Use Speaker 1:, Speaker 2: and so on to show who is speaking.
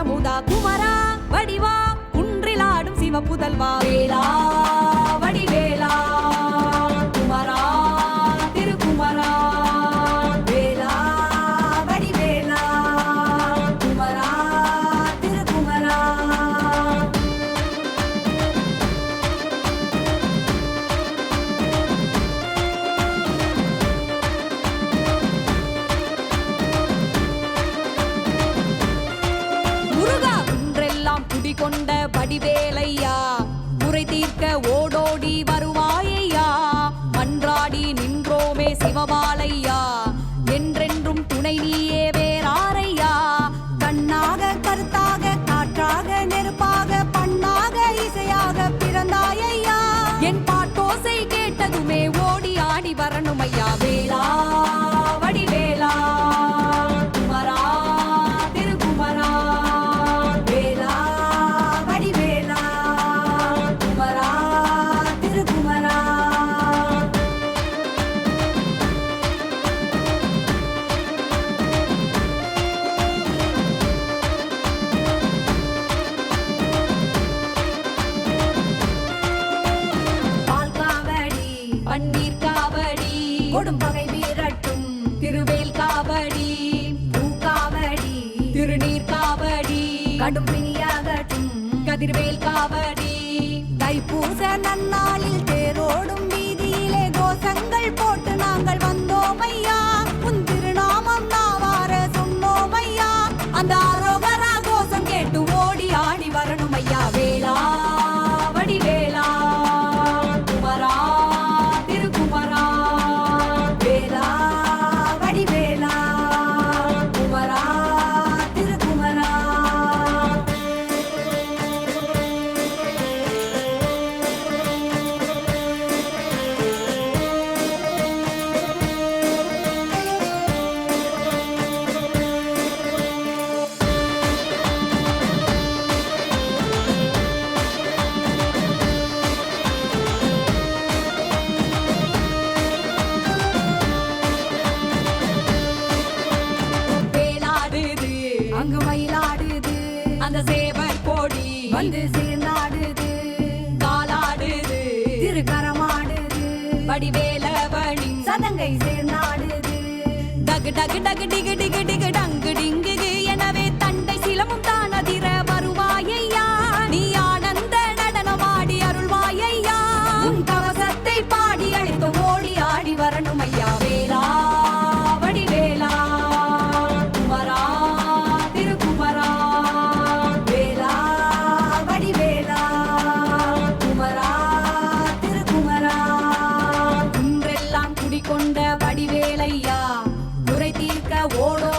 Speaker 1: குலமுதா குமரா வடிவா குன்றிலாடும் சிவ புதல்வா வேலா வடிவேலா குமரா திருக்குமரா வேலா வடிவேலா குமரா திருக்குமரா. முருகா குன்றெல்லாம் குடிகொண்ட வடிவேலையா குறை தீர்க்க ஓடோடி வருவாயையா மன்றாடி நின்றோமே சிவபாலையா என்றென்றும் துணை நீயே வேறாரையா கண்ணாக கருத்தாக காற்றாக நெருப்பாக பண்ணாக இசையாக பிறந்தாயையா என் பாட்டோசை கேட்டதுமே ஓடி ஆடி வரணுமையா வேலா வடிவேலா குமரா திருக்குமரா வேலா வடிவேலா குமரா திருக்குமரா. பால் காவடி பன்னீர் காவடி கொடும்பகை வீரட்டும் திருவேல் காவடி பூக்காவடி திருநீர் காவடி கடும் பிணியாகட்டும் கதிர்வேல் காவடி தைப்பூச நன்னாளில் தேரோடும் வீதியிலே கோஷங்கள் போட்டு நாங்கள் வந்தோமையா உன் திருநாமம் நாவார சொன்னோமையா அந்த ஆரோகரா கோஷம் கேட்டு ஓடி ஆடி வரணுமையா வேலா வடிவேலா குமரா திருக்குமரா வேலா வடிவேலா குமரா திருக்குமரா. வேலாடுது அங்கு மயிலாடுது அந்த சேவர் கோடி வந்து சேர்ந்தாடுது காலாடுது திருக்கரமாடுது வடிவேலவனி சதங்கை சேர்ந்தாடுது டகு டகு டகு டிகு டிகு டிகு டங்கு டிங்கு எனவே தண்டை சிலமும் தான் அதிர வருவாயையா நீ ஆனந்த நடனமாடி அருள்வாயையா உன் கவசத்தை பாடி அழைத்து ஓடி ஆடி வரணுமையா வேலா வடிவேலா குமரா திருக்குமரா வேலா வடிவேலா குமரா திருக்குமரா. குன்றெல்லாம் குடிகொண்ட வடிவேலையா குறை தீர்க்க ஓடோ